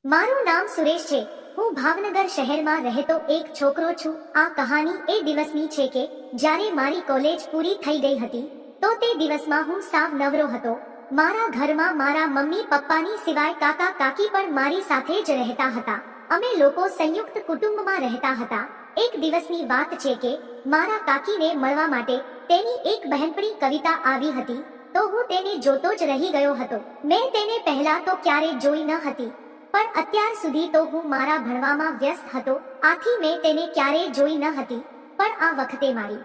મારું નામ સુરેશ છે. હું ભાવનગર શહેરમાં રહેતો એક છોકરો છું. આ કહાની એ દિવસની છે કે જ્યારે મારી કોલેજ પૂરી થઈ ગઈ હતી તો તે દિવસમાં હું સાવ નવરો હતો. મારા ઘરમાં મારા મમ્મી પપ્પાની સિવાય કાકા કાકી પણ મારી સાથે જ રહેતા હતા. અમે લોકો સંયુક્ત કુટુંબમાં રહેતા હતા. એક દિવસની વાત છે કે મારા કાકીને મળવા માટે તેની એક બહેનપણી કવિતા આવી હતી તો હું તેને જોતો જ રહી ગયો હતો. મેં તેને પહેલા તો ક્યારેય જોઈ ન હતી, પણ અત્યાર સુધી તો હું મારા ભણવામાં વ્યસ્ત હતો, આથી મેં તેને ક્યારેય જોઈ ન હતી. પણ આ વખતે મારી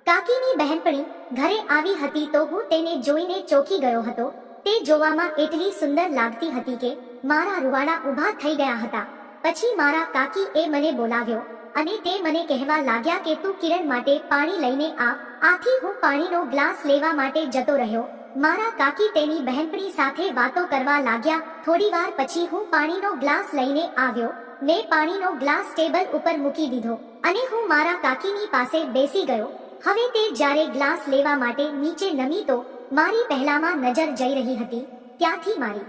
કાકીની બહેનપણી ઘરે આવી હતી તો હું તેને જોઈને ચોંકી ગયો હતો. તે જોવામાં એટલી સુંદર લાગતી હતી કે મારા રૂવાડા ઊભા થઈ ગયા હતા. પછી મારા કાકી એ મને બોલાવ્યો અને તે મને કહેવા લાગ્યા કે તું કિરણ માટે પાણી લઈને આવ. આથી હું પાણીનો ગ્લાસ લેવા માટે જતો રહ્યો. મારા કાકી તેની બહેનપણી સાથે વાતો કરવા લાગ્યા. થોડીવાર પછી હું પાણીનો ગ્લાસ લઈને આવ્યો. મેં પાણીનો ગ્લાસ ટેબલ ઉપર મૂકી દીધો અને હું મારા કાકીની પાસે બેસી ગયો. હવે તે જ્યારે ગ્લાસ લેવા માટે નીચે નમી તો મારી પહેલામાં નજર જઈ રહી હતી, ત્યાંથી મારી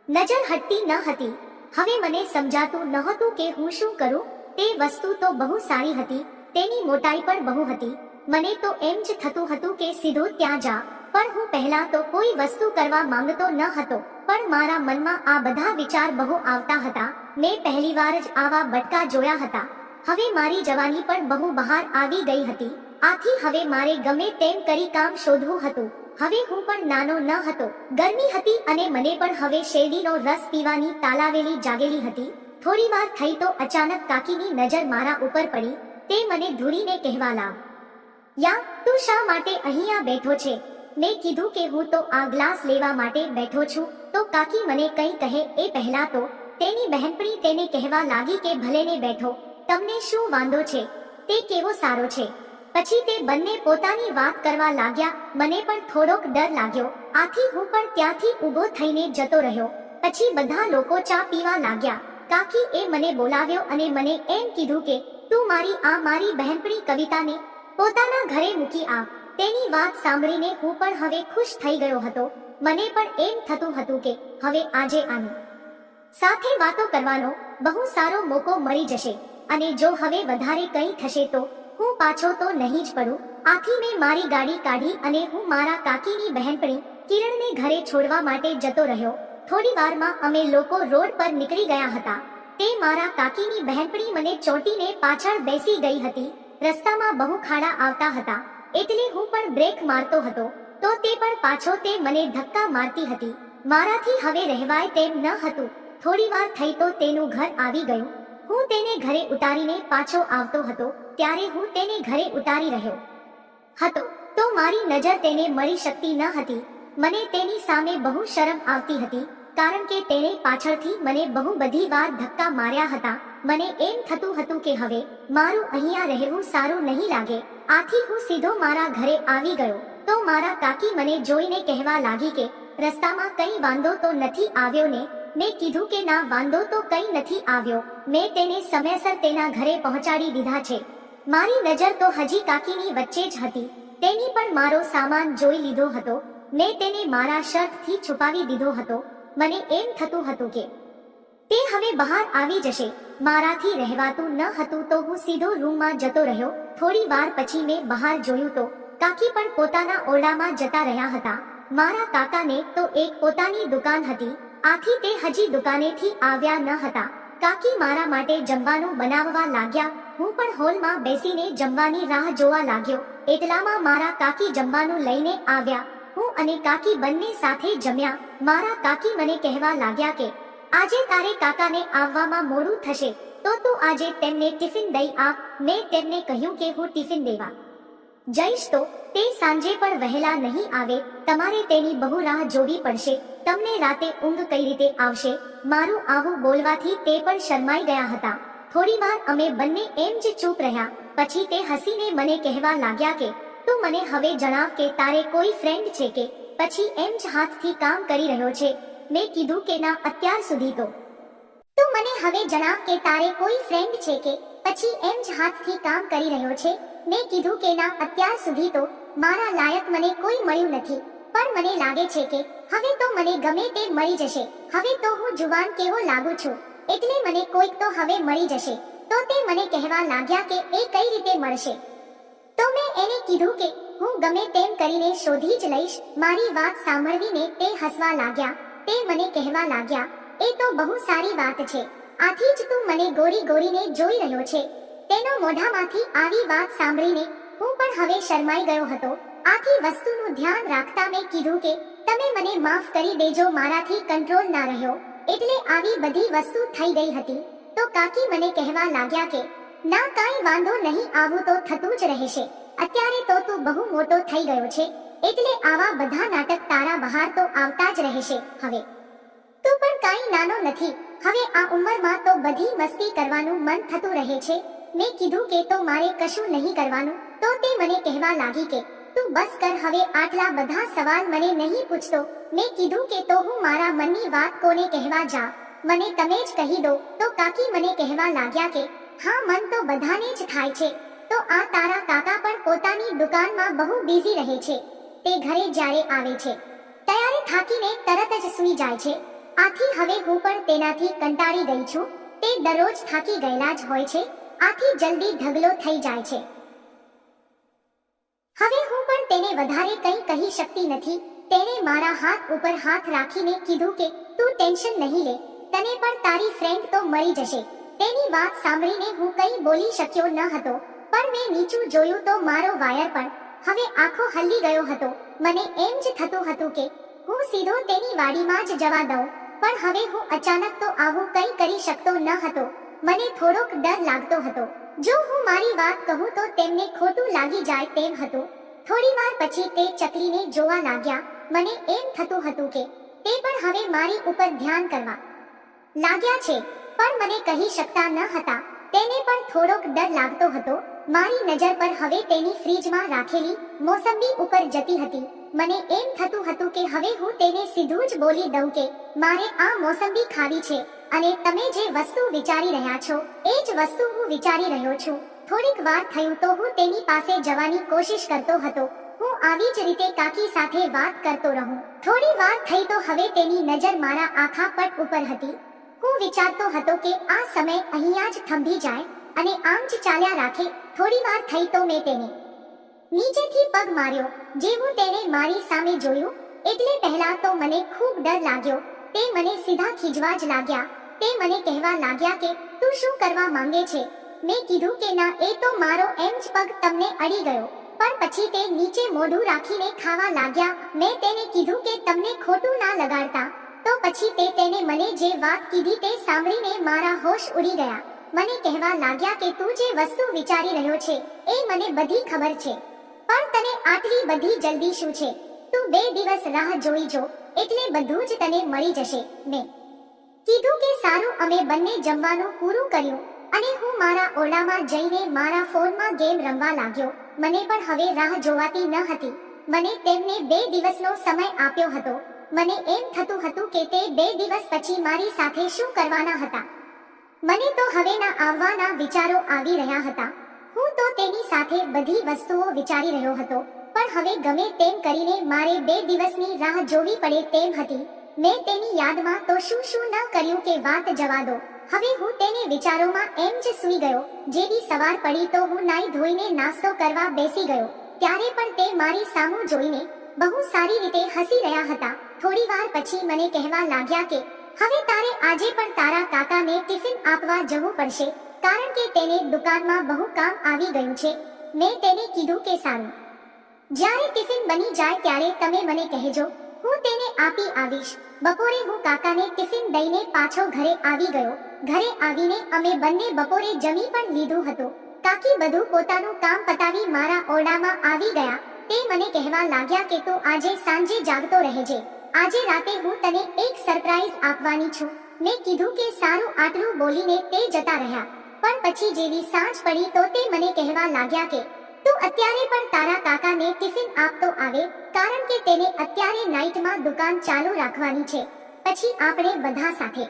નજર હટતી ન હતી. હવે મને સમજાતું નહોતું કે હું શું કરું. તે વસ્તુ તો બહુ સારી હતી, તેની મોટાઈ પણ બહુ હતી. મને તો એમ જ થતું હતું કે સીધું ત્યાં જા, પણ હું પહેલા તો કોઈ વસ્તુ કરવા માંગતો ન હતો. પણ મારા મનમાં આ બધા વિચાર બહુ આવતા હતા. મેં પહેલીવાર જ આવા બટકા જોયા હતા. હવે મારી જવાની પણ બહુ બહાર આવી ગઈ હતી, આથી હવે મારે ગમે તેમ કરી કામ શોધવું હતું. હવે હું પણ નાનો ન હતો. ગરમી હતી અને મને પણ હવે શેરડીનો રસ પીવાની તાલાવેલી જાગેલી હતી. થોડીવાર થઈ તો અચાનક કાકીની નજર મારા ઉપર પડી. તે મને ધૂરીને કહેવા લાગ, યા તું શા માટે અહીંયા બેઠો છે? મેં કીધું કે હું તો આ ગ્લાસ લેવા માટે બેઠો છું. તો કાકી મને કંઈ કહે એ પહેલા તો તેની બહેનપણી તેને કહેવા લાગી કે ભલે ને બેઠો, તમને શું વાંધો છે? તે કેવો સારો છે. પછી તે બંને પોતાની વાત કરવા લાગ્યા. મને પણ થોડોક ડર લાગ્યો, આથી હું પણ ત્યાંથી ઊભો થઈને જતો રહ્યો. પછી બધા લોકો ચા પીવા લાગ્યા. કાકી એ મને બોલાવ્યો અને મને એમ કીધું કે તું મારી બહેનપણી કવિતાને પોતાના ઘરે મૂકી આવ. તેની વાત સાંભળીને હું પણ હવે ખુશ થઈ ગયો હતો. મને પણ એમ થતું હતું કે હવે આજે આની સાથે વાતો કરવાનો બહુ સારો મોકો મળી જશે અને જો હવે વધારે કંઈ થશે તો હું પાછો તો નહીં જ પડું. આથી મેં મારી ગાડી કાઢી અને હું મારા કાકીની બહેનપણી કિરણને ઘરે છોડવા માટે જતો રહ્યો. થોડી વારમાં અમે લોકો રોડ પર નીકળી ગયા હતા. તે મારા કાકીની બહેનપણી મને ચોંટીને પાછળ બેસી ગઈ હતી. રસ્તામાં બહુ ખાડા આવતા હતા, એટલે હું પણ બ્રેક મારતો હતો તો તે પણ પાછો તે મને ધક્કા મારતી હતી. મારાથી હવે રહેવાય તેમ ન હતું. થોડીવાર થઈ તો તેનું ઘર આવી ગયું. હું તેને ઘરે ઉતારીને પાછો આવતો હતો ત્યારે હું તેને ઘરે ઉતારી રહ્યો હતો તો મારી નજર તેને મળી શકતી ન હતી. મને તેની સામે બહુ શરમ આવતી હતી, કારણ કે તેણે પાછળથી મને બહુ બધી વાર ધક્કા માર્યા હતા. મને એમ થતું હતું કે હવે મારું અહીંયા રહેવું સારું નહીં લાગે, આથી હું સીધો મારા ઘરે આવી ગયો. તો મારા કાકી મને જોઈને કહેવા લાગી કે રસ્તામાં કંઈ વાંધો તો નથી આવ્યો ને? મેં કીધું કે ના, વાંધો તો કંઈ નથી આવ્યો. મેં તેને સમયસર તેના ઘરે પહોંચાડી દીધા છે. મારી નજર તો હજી કાકીની વચ્ચે જ હતી. તેની પણ મારો સામાન જોઈ લીધો હતો. મેં તેને મારા શર્ટથી છુપાવી દીધો હતો. મને એમ થતું હતું કે તે હવે બહાર આવી જશે. મારાથી રહેવાતું ન હતું તો હું સીધો રૂમમાં જતો રહ્યો. થોડી વાર પછી મેં બહાર જોયું તો કાકી પણ પોતાના ઓરડામાં જતા રહ્યા હતા. મારા કાકાને તો એક પોતાની દુકાન હતી, આથી તે હજી દુકાનેથી આવ્યા ન હતા. કાકી મારા માટે જમવાનું બનાવવા લાગ્યા. હું પણ હોલમાં બેસીને જમવાની રાહ જોવા લાગ્યો. એટલામાં મારા કાકી જમવાનું લઈને આવ્યા. હું અને કાકી બંને સાથે જમ્યા. મારા કાકી મને કહેવા લાગ્યા કે આજે તારે કાકાને આવવામાં મોડું થશે તો તું આજે તેમને ટિફિન દઈ આવ. મેં તેમને કહ્યું કે હું ટિફિન દેવા જઈશ તો તે સાંજે પણ વહેલા નહીં આવે. તમારે તેની બહુ રાહ જોવી પડશે. તમને રાતે ઊંઘ કઈ રીતે આવશે? મારું આવું બોલવાથી તે પણ શરમાઈ ગયા હતા. થોડીવાર અમે બંને એમ જ ચૂપ રહ્યા. પછી તે હસીને મને કહેવા લાગ્યા કે તું મને હવે જણાવ કે તારે કોઈ ફ્રેન્ડ છે કે પછી એમ જ હાથથી કામ કરી રહ્યો છે? મેં કીધું કે ના, અત્યાર સુધી તો તું મને હવે જણાવ કે તારે કોઈ ફ્રેન્ડ છે કે પછી એમ જ હાથથી કામ કરી રહ્યો છે? મેં કીધું કે ના, અત્યાર સુધી તો મારા લાયક મને કોઈ મળ્યું નથી. પણ મને લાગે છે કે હવે તો મને ગમે તે મળી જશે. હવે તો હું જુવાન કેવો લાગુ છું, એટલે મને કોઈક તો હવે મળી જશે. તો તે મને કહેવા લાગ્યા કે એ કઈ રીતે મળશે. તો મેં એને કીધું કે હું ગમે તેમ કરીને શોધી જ લઈશ. મારી વાત સાંભળીને તે હસવા લાગ્યા. તે મને કહેવા લાગ્યા, એ તો બહુ સારી વાત છે. આથી જ તું મને ગોરી ગોરીને જોઈ રહ્યો છે. તેનો મોઢામાંથી આવી વાત સાંભળીને હું પણ હવે શરમાઈ ગયો હતો. આથી વસ્તુનું ધ્યાન રાખતા મેં કીધું કે તમે મને માફ કરી દેજો, મારાથી કંટ્રોલ ના રહ્યો એટલે આવી બધી વસ્તુ થઈ ગઈ હતી. તો કાકી મને કહેવા લાગ્યા કે ના, કાંઈ વાંધો નહીં, આવું તો થતું જ રહેશે. અત્યારે તો તું બહુ મોટો થઈ ગયો છે, એટલે આવા બધા નાટક તારા બહાર તો આવતા જ રહેશે. હવે તું પણ કાંઈ નાનો નથી. હવે આ ઉંમરમાં તો બધી મસ્તી કરવાનું મન થતું રહે છે. મેં કીધું કે તો મારે કશું નહીં કરવાનું. તો તે મને કહેવા લાગી કે તું બસ કર, હવે આટલા બધા સવાલ મને નહીં પૂછતો. મેં કીધું કે તો હું મારા મનની વાત કોને કહેવા જા, મને તમે જ કહી દો. તો કાકી મને કહેવા લાગ્યા કે હા, મન તો બધાને જ થાય છે. તો આ તારા કાકા પણ પોતાની દુકાનમાં બહુ બિઝી રહે છે. તે ઘરે જ્યારે આવે છે ત્યારે થાકીને તરત જ સૂઈ જાય છે. આથી હવે હું પણ તેનાથી કંટાળી ગઈ છું. તે દરરોજ થાકી ગયેલા જ હોય છે, આથી જલ્દી ઢગલો થઈ જાય છે. હવે હું પણ તેને વધારે કંઈ કહી શકતી નથી. તેણે મારા હાથ ઉપર હાથ રાખીને કીધું કે તું ટેન્શન નહીં લે, તને પણ તારી ફ્રેન્ડ તો મળી જશે. તેની વાત સાંભળીને હું કંઈ બોલી શક્યો ન હતો, પણ મેં નીચું જોયું તો મારો વાયર પણ હવે આખો હલી ગયો હતો. મને એમ જ થતું હતું કે હું સીધો તેની વાડીમાં જ જવા દઉં, પણ હવે હું અચાનક તો આવું કંઈ કરી શકતો ન હતો. મને થોડોક ડર લાગતો હતો. જો હું મારી વાત કહું તો તેમને ખોટું લાગી જાય તેમ હતું. થોડી વાર પછી તે ચકલીને જોવા લાગ્યા. મને એમ થતું હતું કે તે પણ હવે મારી ઉપર ધ્યાન કરવા લાગ્યા છે, પણ મને કહી શકતા ન હતા. તેને પણ થોડોક ડર લાગતો હતો. મારી નજર પર હવે તેની ફ્રીજમાં રાખેલી મોસંબી ઉપર જતી હતી. મને એમ થતું હતું કે હવે હું તેને સીધું જ બોલી દઉં કે મારે આ મોસંબી ખાવી છે, અને તમે જે વસ્તુ વિચારી રહ્યા છો એ જ વસ્તુ હું વિચારી રહ્યો છું. થોડીક વાર થયું તો હું તેની પાસે જવાની કોશિશ કરતો હતો. હું આવી જ રીતે કાકી સાથે વાત કરતો રહું. થોડી વાર થઈ તો હવે તેની નજર મારા આખા પટ ઉપર હતી. હું વિચારતો હતો કે આ સમય અહીંયા જ થંભી જાય અને આમ જ ચાલ્યા રાખે. થોડી વાર થઈ તો મેં તેને નીચેથી પગ માર્યો. જેવું તેણે મારી સામે જોયું એટલે પહેલા તો મને ખૂબ ડર લાગ્યો. તે મને સીધા ખીજવા જ લાગ્યા. તે મને કહેવા લાગ્યા કે તું શું કરવા માંગે છે. મેં કીધું કે ના, એ તો મારો એમ જ પગ તમને અડી ગયો. પણ પછી તે નીચે મોઢું રાખીને ખાવા લાગ્યા. મેં તેને કીધું કે તમને ખોટું ના લગાડતા. તો પછી તેને મને જે વાત કીધી તે સાંભળીને મારા હોશ ઉડી ગયા. મને કહેવા લાગ્યા કે તું જે વસ્તુ વિચારી રહ્યો છે એ મને બધી ખબર છે, પણ તને આટલી બધી જલ્દી શું છે. તું 2 દિવસ રાહ જોઈ જો, એટલે બધું જ તને મળી જશે. મેં કીધું કે સારું. અમે બંને જમવાનું પૂરું કર્યું અને હું મારા ઓરડામાં જઈને મારા ફોનમાં ગેમ રમવા લાગ્યો. મને પણ હવે રાહ જોવાતી ન હતી. મને તેમને 2 દિવસનો સમય આપ્યો હતો. મને એમ થતું હતું કે તે 2 દિવસ પછી મારી સાથે શું કરવાના હતા. મને તો હવેના આવવાના વિચારો આવી રહ્યા હતા. હું તો તેની સાથે બધી વસ્તુઓ વિચારી રહ્યો હતો, પણ હવે ગમે તેમ કરીને મારે 2 દિવસની રાહ જોવી પડે તેમ હતી. મેં તેની યાદમાં તો શું શું ન કર્યું કે વાત જવા દો. હવે હું તેને વિચારોમાં એમ જ સૂઈ ગયો. જેવી સવાર પડી તો હું નાઈ ધોઈને નાસ્તો કરવા બેસી ગયો. ત્યારે પણ તે મારી સામું જોઈને બહુ સારી રીતે હસી રહ્યા હતા. થોડી વાર પછી મને કહેવા લાગ્યા કે હવે તારે આજે પણ તારા કાકાને ટિફિન આપવા જવું પડશે, કારણ કે તેને દુકાનમાં બહુ કામ આવી ગયું છે. મેં તેને કીધું કે સારું, જ્યારે ટિફિન બની જાય ત્યારે તમે મને કહેજો, હું તેને આપી આવીશ. બપોરે હું કાકાને ટિફિન દઈને પાછો ઘરે આવી ગયો. ઘરે આવીને અમે બંને બપોરે જમી પણ લીધું હતું. કાકી બધું પોતાનું કામ પતાવી મારા ઓરડામાં આવી ગયા. તે મને કહેવા લાગ્યા કે તું આજે સાંજે જાગતો રહેજે. આજે રાતે હું તને એક સરપ્રાઈઝ આપવાની છું. મેં કીધું કે સારું. આટલું બોલીને તે જતા રહ્યા. પણ પછી જેવી સાંજ પડી તો તે મને કહેવા લાગ્યા કે તું અત્યારે પણ તારા કાકાને ટિફિન આપતો આવે, કારણ કે તેને અત્યારે નાઈટમાં દુકાન ચાલુ રાખવાની છે. પછી આપણે બધા સાથે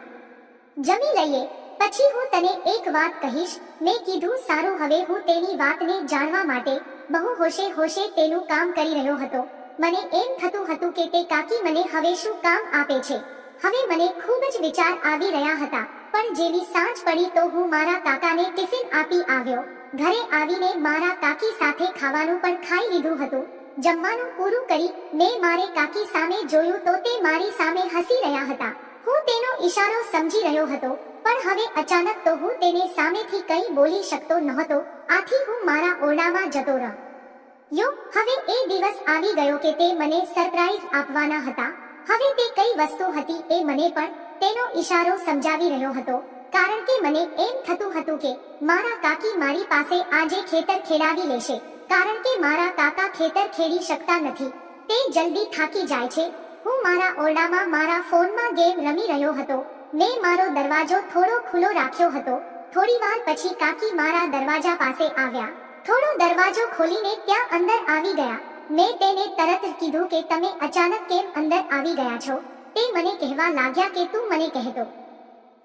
જમી લઈએ. પછી હું તને એક વાત કહીશ. મેં કીધું સારું. હવે હું તેની વાતને જાણવા માટે બહુ હોશે તેનું કામ કરી રહ્યો હતો. મને એમ થતું હતું કે તે કાકી મને હવે શું કામ આપે છે. હવે મને ખૂબ જ વિચાર આવી રહ્યા હતા. પણ જેવી સાંજ પડી તો હું મારા કાકાને ટિફિન આપી આવ્યો. ઘરે આવીને મારા કાકી સાથે ખાવાનું પણ ખાઈ લીધું હતું. જમવાનું પૂરું કરી મેં મારે કાકી સામે જોયું તો તે મારી સામે હસી રહ્યા હતા. હું તેનો ઈશારો સમજી રહ્યો હતો, પણ હવે અચાનક તો હું તેને સામેથી કંઈ બોલી શકતો નહોતો. આથી હું મારા ઓરડામાં જતો રહ્યો. હવે એ દિવસ આવી ગયો કે તે મને સરપ્રાઈઝ આપવાના હતા. હવે તે કઈ વસ્તુ હતી એ મને પણ તેનો ઈશારો સમજાવી રહ્યો હતો. કારણ કે મને એમ થતું હતું કે મારા કાકી મારી પાસે આજે ખેતર ખેડાવી લેશે. કારણ કે મારા કાકા ખેતર ખેડી શકતા નથી, તે જલ્દી થાકી જાય છે. હું મારા ઓરડામાં મારા ફોનમાં ગેમ રમી રહ્યો હતો. મેં મારો દરવાજો થોડો ખુલ્લો રાખ્યો હતો. થોડી વાર પછી કાકી મારા દરવાજા પાસે આવ્યા. થોડો દરવાજો ખોલીને ત્યાં અંદર આવી ગયા. મેં તેને તરત જ કીધું કે તમે અચાનક કેમ અંદર આવી ગયા છો. તે મને કહેવા લાગ્યા કે તું મને કહેતો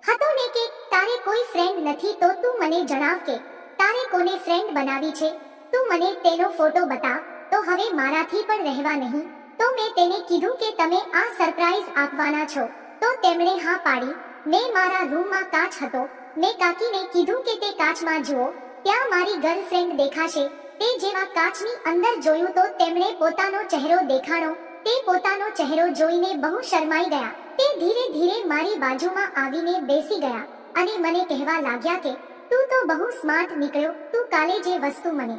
હતો ને કે તારે કોઈ ફ્રેન્ડ નથી, તો તું મને જણાવ કે તારે કોને ફ્રેન્ડ બનાવી છે. તું મને તેનો ફોટો બતાવ, તો હવે મારાથી પણ રહેવા નહીં. તો મેં તેને કીધું કે તમે આ સરપ્રાઈઝ આપવાના છો. તો તેમણે હા પાડી. મેં મારા રૂમમાં કાચ હતો. મેં કાકીને કીધું કે તે કાચમાં જુઓ, ત્યાં મારી ગર્લફ્રેન્ડ દેખાશે. તે જેવા કાચની અંદર જોયું તો તેમણે પોતાનો ચહેરો દેખાણો. તે પોતાનો ચહેરો જોઈને બહુ શરમાઈ ગયા. તે ધીરે ધીરે મારી બાજુમાં આવીને બેસી ગયા અને મને કહેવા લાગ્યા કે તું તો બહુ સ્માર્ટ નીકળ્યો. તું કાલે જે વસ્તુ મને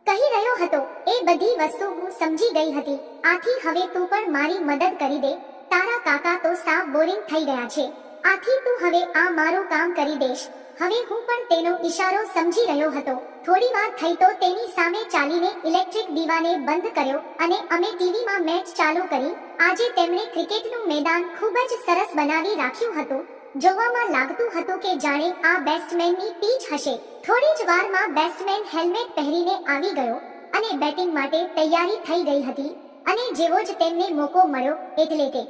કહી રહ્યો હતો એ બધી વસ્તુ હું સમજી ગઈ હતી. આથી હવે તું પણ મારી મદદ કરી દે. તારા કાકા તો સાવ બોરિંગ થઈ ગયા છે. આથી તું હવે આ મારું કામ કરી દેશ. હવે હું પણ તેનો ઈશારો સમજી રહ્યો હતો. થોડી વાર થઈ તો તેની સામે ચાલીને ઇલેક્ટ્રિક દીવાને બંધ કર્યો અને અમે ટીવીમાં મેચ ચાલુ કરી. આજે તેમણે ક્રિકેટનું મેદાન ખૂબ જ સરસ બનાવી રાખ્યું હતું. જોવામાં લાગતું હતું કે જાણે આ બેટ્સમેનની પીચ હશે. થોડી જ વારમાં બેટ્સમેન હેલ્મેટ પહેરીને આવી ગયો અને બેટિંગ માટે તૈયારી થઈ ગઈ હતી. અને જેવો જ તેમને મોકો મળ્યો એટલે તે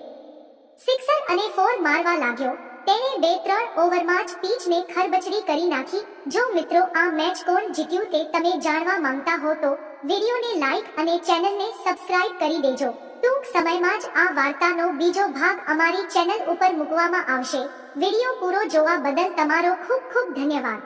સિક્સર અને 4 મારવા લાગ્યો. તેણે 2-3 ઓવરમાં જ પીચને ખરબચડી કરી નાખી. જો મિત્રો આ મેચ કોણ જીત્યું તે તમે જાણવા માંગતા હો તો વિડીયોને લાઈક અને ચેનલને સબસ્ક્રાઇબ કરી દેજો. ટૂંક સમયમાં જ આ વાર્તાનો બીજો ભાગ અમારી ચેનલ ઉપર મૂકવામાં આવશે. વિડીયો પૂરો જોવા બદલ તમારો ખૂબ ખૂબ ધન્યવાદ.